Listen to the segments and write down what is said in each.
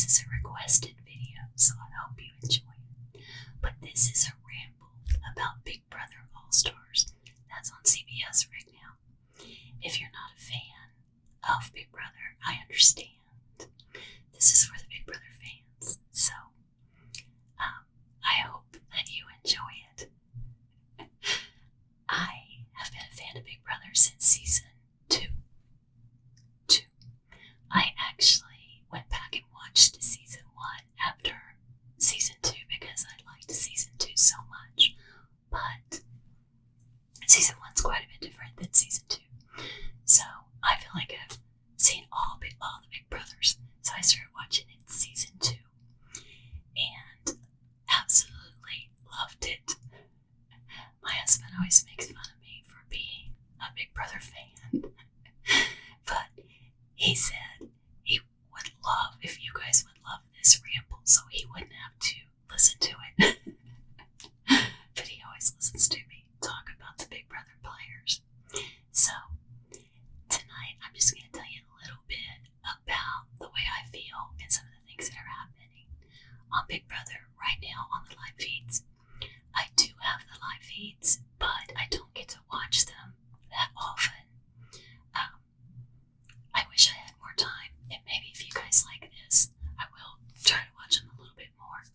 this is a requested video, so I hope you enjoy it. But this is a ramble about Big Brother All-Stars. That's on CBS right now. If you're not a fan of Big Brother, I understand. This is for the Big Brother fans. So, I hope that you enjoy it. I have been a fan of Big Brother since season 2. I actually went back and watched season 1 after season 2 because I liked season 2 so much. But season 1's quite a bit different than season 2. So I feel like I've seen all the Big Brothers. So I started watching it in season 2 and absolutely loved it. My husband always makes fun of me for being a Big Brother fan. But he said he would love if you guys would love this ramble so he wouldn't have to listen to it. But he always listens to me talk about the Big Brother players. So tonight I'm just going to tell you a little bit about the way I feel and some of the things that are happening on Big Brother right now on the live feeds. I do have the live feeds, but I don't get to watch them that often. I wish I had more time, and maybe if you guys like this, I will try to watch them a little bit more.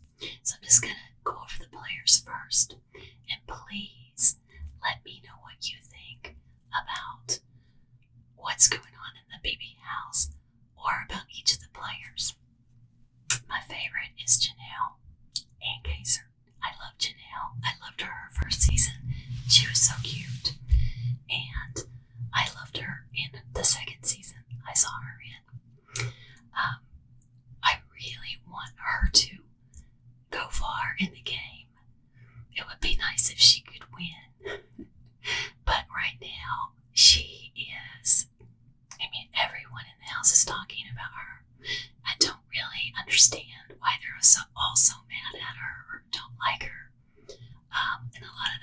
So I'm just going to go over the players first, and please let me know what you think about what's going on in the BB house or about each of the players. My favorite is Janelle and Kaysar. I love Janelle. I loved her first season. She was so cute. And I loved her in the second season I saw her in. I really want her to go far in the game. It would be nice if she could win. But right now, she is, everyone in the house is talking about her. I don't really understand why they're all so mad at her or don't like her. And a lot of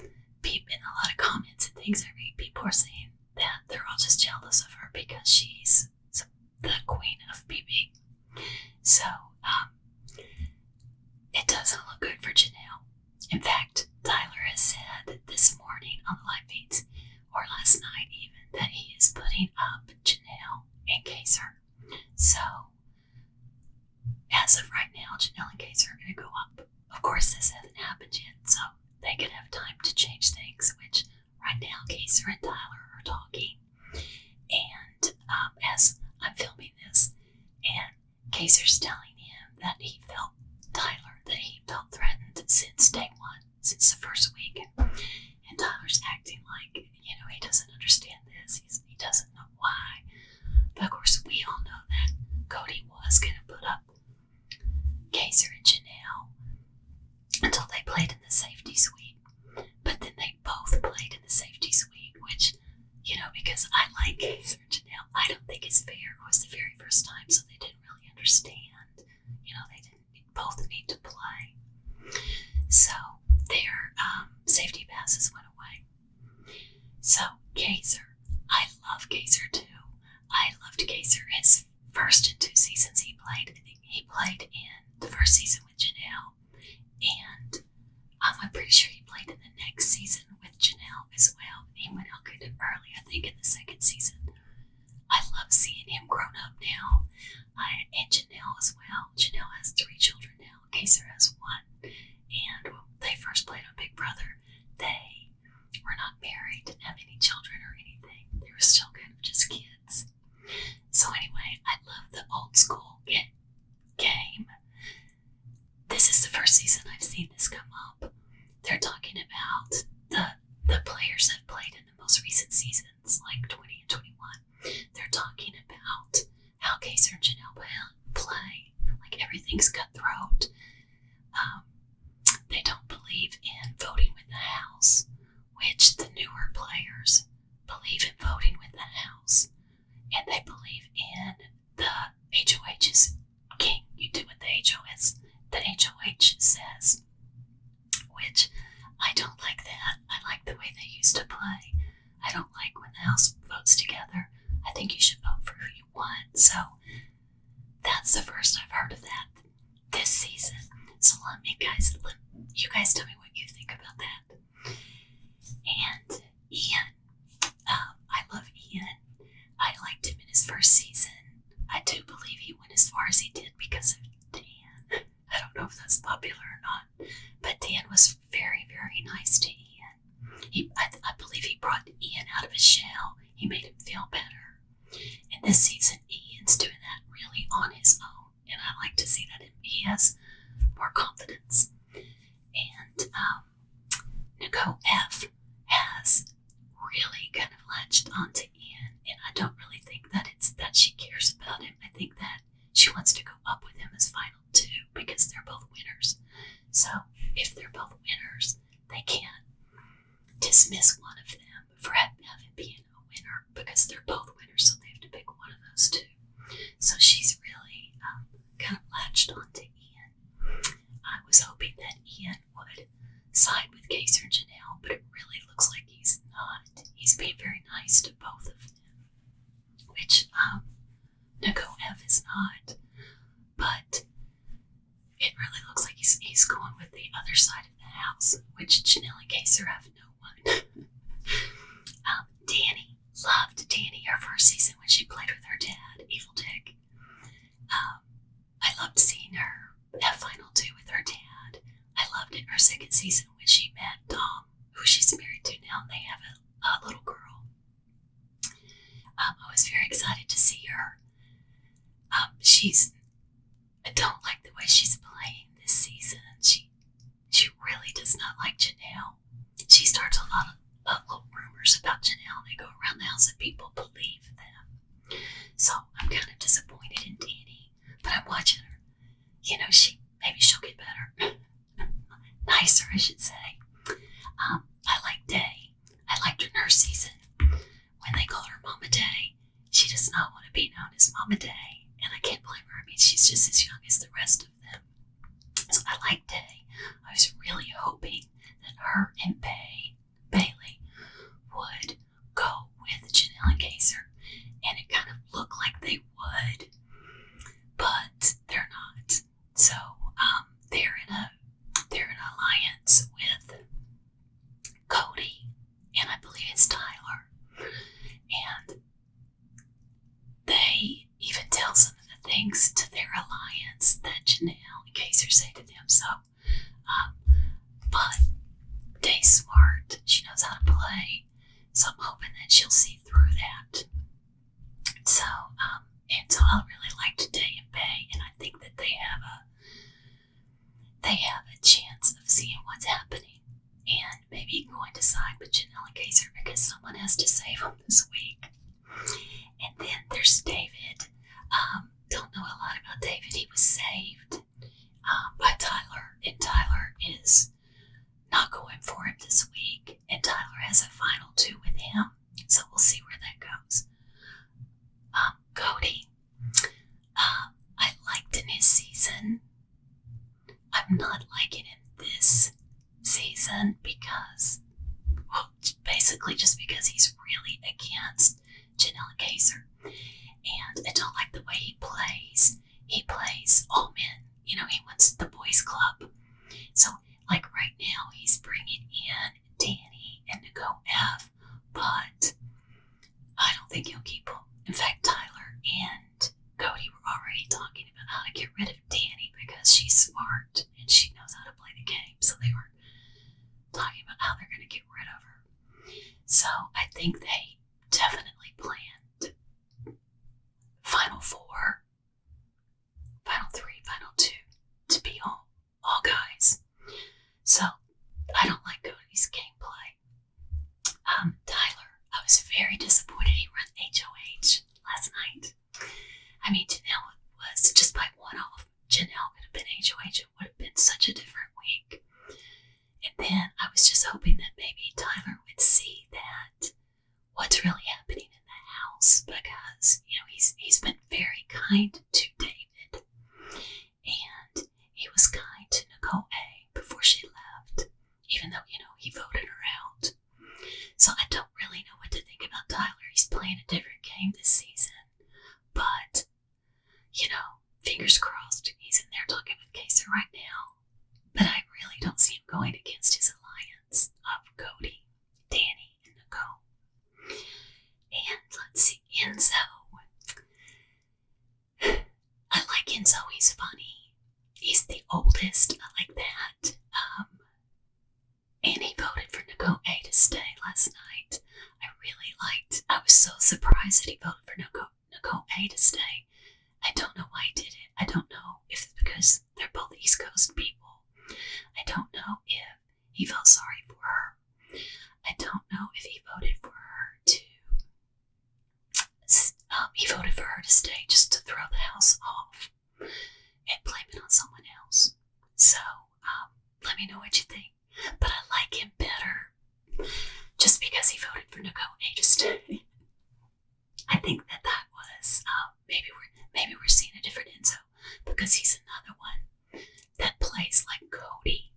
the people in a lot of comments and things I read, people are saying that they're all just jealous of her because she's the queen of BB. So, it doesn't look good for Janelle. In fact, Tyler has said this morning on the live feeds, or last night even, that he is putting up Janelle and Kaysar. So, as of right now, Janelle and Kaysar are going to go up. Of course, this hasn't happened yet, so they could have time to change things, which right now Kaysar and Tyler are talking. And as I'm filming this, and Kaysar's telling him that he felt threatened since day 1, since the first week. And Tyler's acting like, he doesn't understand this. He doesn't know why. But of course, we all know that Cody was going to put up Kaysar and Janelle until they played in the safety suite. But then they both played in the safety suite, which, because I like Kaysar and Janelle, I don't think it's fair. It was the very first time, so they didn't really understand. They both need to play. So their safety passes went away. So Kaysar, I love Kaysar too. I loved Kaysar his first and 2 seasons he played. I think he played in the first season with Janelle, and I'm pretty sure he played in the next season with Janelle as well. He went out kind of early, I think, in the second season. I love seeing him grown up now. And Janelle as well. Janelle has 3 children now. Kaysar has 1. And when they first played on Big Brother, they were not married, didn't have any children or anything. They were still kind of just kids. So anyway, I love the old school game. This is the first season I've seen this come up. They're talking about the players that played in the most recent seasons, like 20 and 21. They're talking about how Kaysar and Janelle play. Like everything's cutthroat. They don't believe in voting with the house, which the newer players believe in voting with the house. And they believe in the HOH's king. You do what the HOH says, which I don't like that. I like the way they used to play. I don't like when the house votes together. I think you should vote for who you want. So that's the first I've heard of that this season. So let you guys tell me what you think about that. And Ian, I love Ian. I liked him in his first season. I do believe he went as far as he did because of Dan. I don't know if that's popular or not, but Dan was very, very nice to Ian. I believe he brought Ian out of his shell. He made him feel better. And this season, Ian's doing that really on his own, and I like to see that he has more confidence. And Nicole F has really kind of latched onto Ian, and I don't really think that it's that she cares about him. I think that she wants to go up with him as final two because they're both winners. So if they're both winners, they can't dismiss one of them for having being a winner because they're both winners, so they have to pick one of those two. So she's really kind of latched onto Ian. I was hoping that Ian would side with Kaysar and Janelle, but it really looks like he's not. He's being very nice to both of them, which Nicole F is not. But it really looks like he's going with the other side of the house, which Janelle and Kaysar have no one. Danny, loved Danny her first season when she played with her dad, Evil Dick. I loved seeing her have final two with her dad. I loved it her second season when she met Dom, who she's married to now, and they have a little girl. I was very excited to see her. I don't like the way she's playing this season. She really does not like Janelle. She starts a lot of little rumors about Janelle, and they go around the house and people believe them. So I'm kind of disappointed in Danny, but I'm watching her. You know, maybe she'll get better. Nicer, I should say. I like Day. I liked her in her season when they called her Mama Day. She does not want to be known as Mama Day, and I can't blame her. I mean, she's just as young as the rest of them. So I like Day. I was really hoping that her and Bailey would go with Janelle and Kaysar, and it kind of looked like they would, but they're not. So they're in an alliance with Cody, and I believe it's Tyler, and they even tell some of the things to their alliance that Janelle and Kaysar say to them. So, but Day's smart. She knows how to play. So I'm hoping that she'll see through that. So, I really liked Day and Bay, and I think that they have a chance of seeing what's happening and maybe going to side with Janelle and Kaysar because someone has to save them this week. And then there's David. Don't know a lot about David. He was saved by Tyler, and Tyler is not going for him this week, and Tyler has a final two with him, so we'll see where that goes. Cody, I liked in his season. I'm not liking him this season because, well, basically just because he's really against Janelle and Kaysar, and I don't like the way he plays. He plays all men. You know, he wants the boys club. So, like right now, he's bringing in Danny and Nicole F, but I don't think he'll keep them. In fact, Tyler and Cody were already talking about how to get rid of Danny because she's smart and she knows how to play the game. So they were talking about how they're going to get rid of her. So I think they definitely planned Final Four, Final Three, Final Two to be all guys. So I don't like Cody's gameplay. Tyler, I was very disappointed he ran HOH last night. I mean, Janelle was just by one off. Janelle could have been HOH. It would have been such a different week. And then I was just hoping that maybe Tyler would see that what's really happening in the house because, you know, he's been very kind to David. And he was kind to Nicole A before she left, even though, you know, he voted her out. So I don't really know what to think about Tyler. He's playing a different game this season. But, you know, surprised that he voted for Nicole A to stay. I don't know why he did it. I don't know if it's because they're both East Coast people. I don't know if he felt sorry for her. I don't know if he voted for her to. He voted for her to stay just to throw the house off and blame it on someone else. So let me know what you think. But I like him better just because he voted for Nicole A to stay. I think that was maybe we're seeing a different Enzo because he's another one that plays like Cody.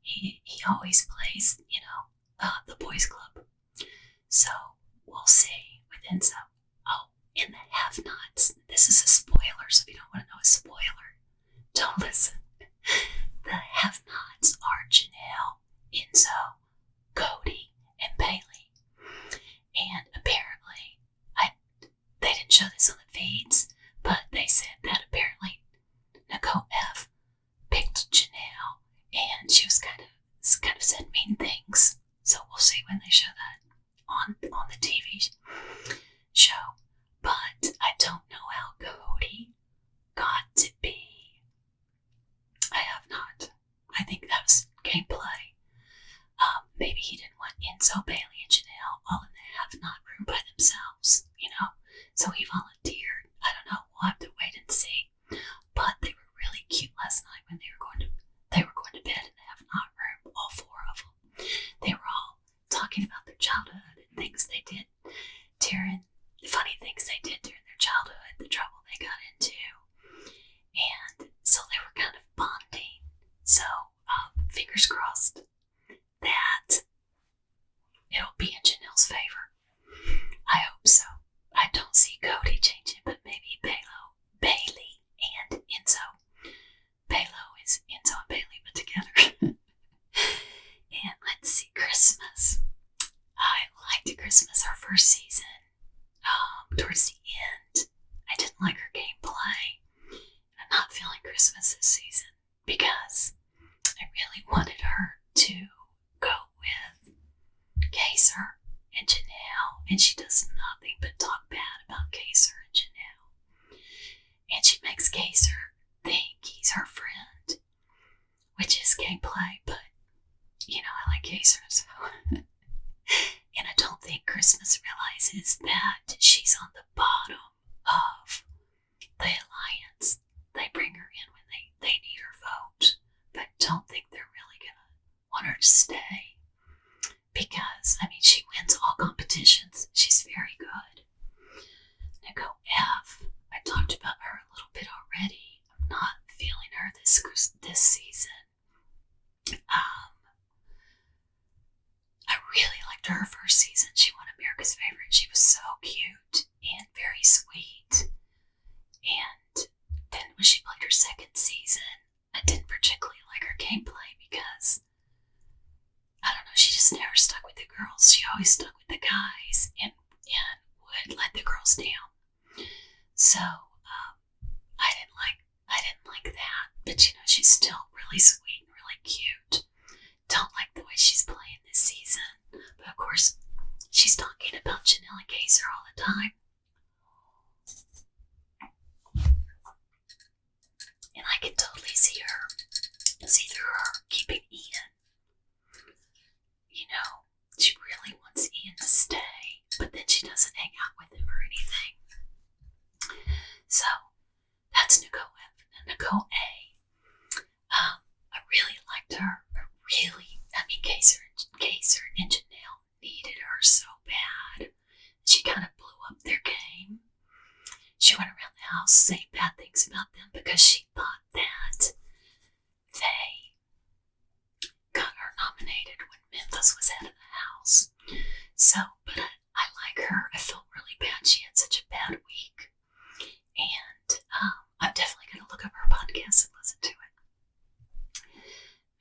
He always plays, the boys club. So we'll see with Enzo. Oh, in the have-nots. This is a spoiler, so if you don't want to know a spoiler, don't listen. The have-nots are Janelle, Enzo, Cody, and Bailey. And apparently, they didn't show this on the feeds, but they said that apparently Nicole F picked Janelle, and she was kind of said mean things. So we'll see when they show that on the TV show. But I don't know how Cody got to be. I have not. I think that was gameplay. Maybe he didn't want Enzo, Bailey, and Janelle all in the have-not room by themselves, So he volunteered. I don't know. We'll have to wait and see. But they were really cute last night when they were going to bed in the have-not room. All four of them. They were all talking about their childhood and things they did funny things they did during their childhood, the trouble they got into. And so they were kind of bonding. So fingers crossed that it'll be in Janelle's favor. I hope so. I don't see Cody changing, but maybe Bailey, and Enzo. Balo is Enzo and Bailey put together. And let's see, Christmas. I liked Christmas, her first season. Towards the end, I didn't like her gameplay. I'm not feeling Christmas this season because I really wanted her to go with Kaysar and Janelle, and she does nothing but talk bad about Kaysar and Janelle. And she makes Kaysar think he's her friend, which is gameplay, but I like Kaysar, so. And I don't think Christmas realizes that she's on the bottom of the alliance. They bring her in when they need her vote, but don't think they're really gonna want her to stay because, she wins all competitions. She's very good. Nicole F, I talked about her a little bit already. I'm not feeling her this season. I really liked her first season. She won America's Favorite. She was so cute and very sweet. And then when she played her second season, I didn't particularly like her gameplay because, I don't know, she just never stuck with the girls. She always stuck with the guys and would let the girls down. So I didn't like that. But she's still really sweet and really cute. Don't like the way she's playing this season. But of course, she's talking about Janelle and Kaysar all the time. And I can totally see through her keeping Ian. She really wants Ian to stay, but then she doesn't hang out with him or anything. So, that's Nicole F. And Nicole A. I really liked her. Kaysar and Janelle needed her so bad. She kind of blew up their game. She went around the house saying bad things about them because she thought that they got her nominated when Memphis was out of the house. So, but I like her. I felt really bad. She had such a bad week. And I'm definitely going to look up her podcast and listen to it.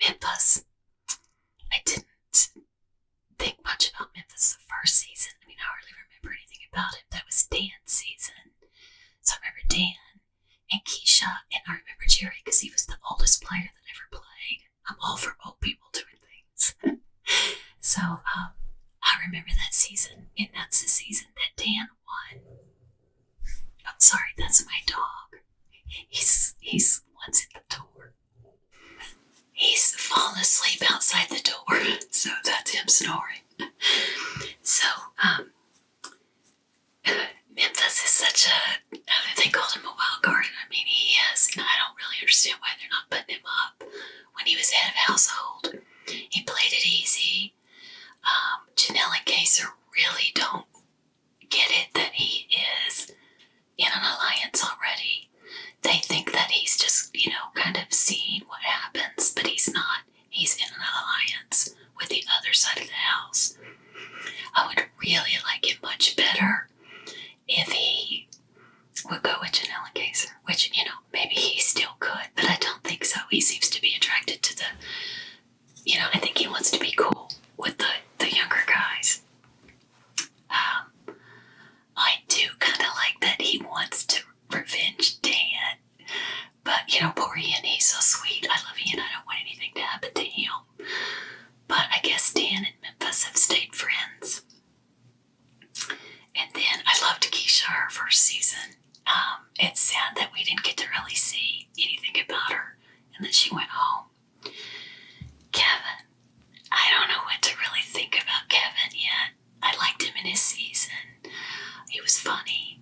Memphis. I didn't think much about Memphis the first season. I hardly remember anything about it. That was Dan's season. So I remember Dan and Keisha, and I remember Jerry because he was the oldest player that ever played. I'm all for old people doing things. So I remember that season, and that's the season that Dan Sorry, that's my dog. He's once at the door. He's fallen asleep outside the door, so that's him snoring. So, Memphis is such a, they called him a wild card, and I mean, he is, and I don't really understand why they're not putting him up. When he was head of household, he played it easy. Janelle and Kaysar really don't get it that he is in an alliance already. They think that he's just, kind of seeing what happens, but he's not. He's in an alliance with the other side of the house. I would really like it much better if he would go with Janelle and Kaysar, which, maybe he still could, but I don't think so. He seems to be attracted to I think he wants to be cool with the younger guys. I do kind of like that he wants to revenge Dan, but, poor Ian, he's so sweet. I love Ian. I don't want anything to happen to him. But I guess Dan and Memphis have stayed friends. And then I loved Keisha, her first season. It's sad that we didn't get to really see anything about her and that she went home. Kevin, I don't know what to really think about Kevin yet. I liked him in his season. He was funny.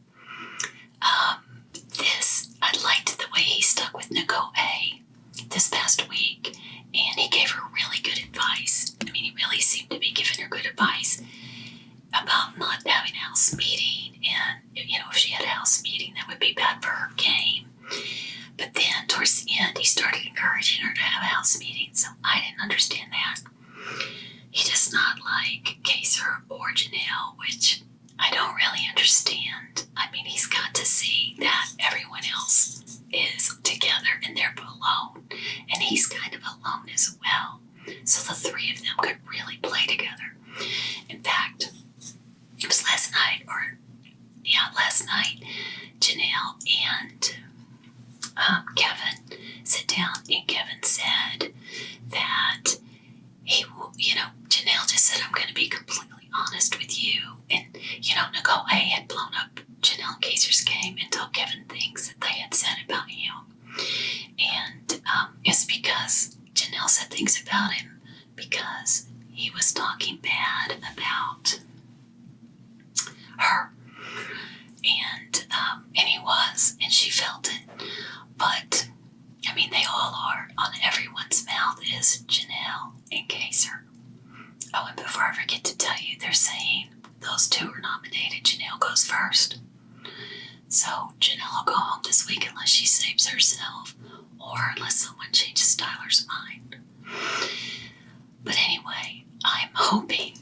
I liked the way he stuck with Nicole A. this past week, and he gave her really good advice. I mean, he really seemed to be giving her good advice about not having a house meeting, and, if she had a house meeting, that would be bad for her game. But then, towards the end, he started encouraging her to have a house meeting, so I didn't understand that. He does not like Kaysar or Janelle, which I don't really understand. I mean, he's got to see that everyone else is together and they're alone, and he's kind of alone as well. So the three of them could really play together. In fact, it was last night, Janelle and Kevin sit down, and Kevin said that he will, Janelle just said, I'm going to be completely honest with you. And, Nicole A had blown up Janelle and Kaysar's game and told Kevin things that they had said about him. And it's because Janelle said things about him because he was talking bad about her. And he was, and she felt it. But, I mean, they all are. On everyone's mouth is Janelle and Kaysar. Oh, and before I forget to tell you, they're saying those two are nominated. Janelle goes first. So Janelle will go home this week unless she saves herself or unless someone changes Tyler's mind. But anyway, I'm hoping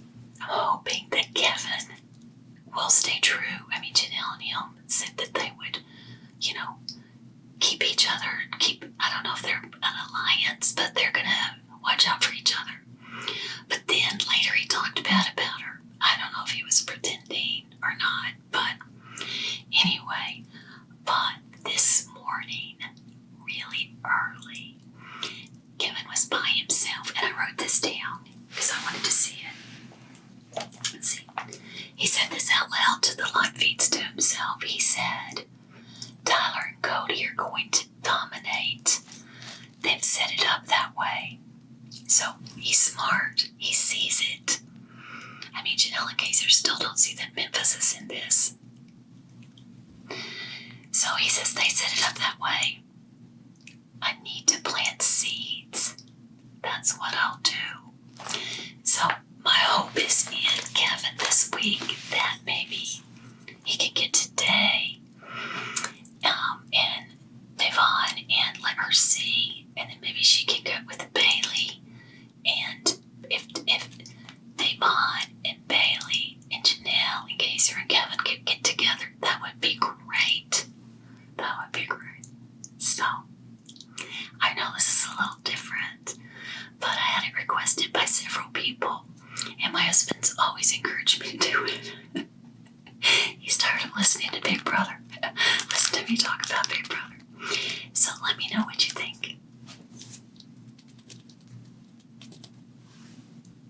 that Kevin will stay true. I mean, Janelle and him said that they would, keep each other, I don't know if they're an alliance, but they're going to watch out for each other. But then later he talked bad about her. I don't know if he was pretending or not, but anyway, this morning, really early, Kevin was by himself, and I wrote this down because I wanted to see it. Let's see. He said this out loud to the live feeds to himself. He said, Tyler and Cody are going to dominate. They've set it up that way. So he's smart. He sees it. I mean, Janelle and Kaysar still don't see that Memphis is in this. So he says they set it up that way. I need to plant seeds. That's what I'll do. So my hope is in Kevin this week that maybe he can get today and Devon and let her see, and then maybe she can go with Bailey. And if Devon and Bailey and Janelle and Kaysar and Kevin could get together, that would be great. That would be great. So I know this is a little different, but I had it requested by several people, and my husband's always encouraged me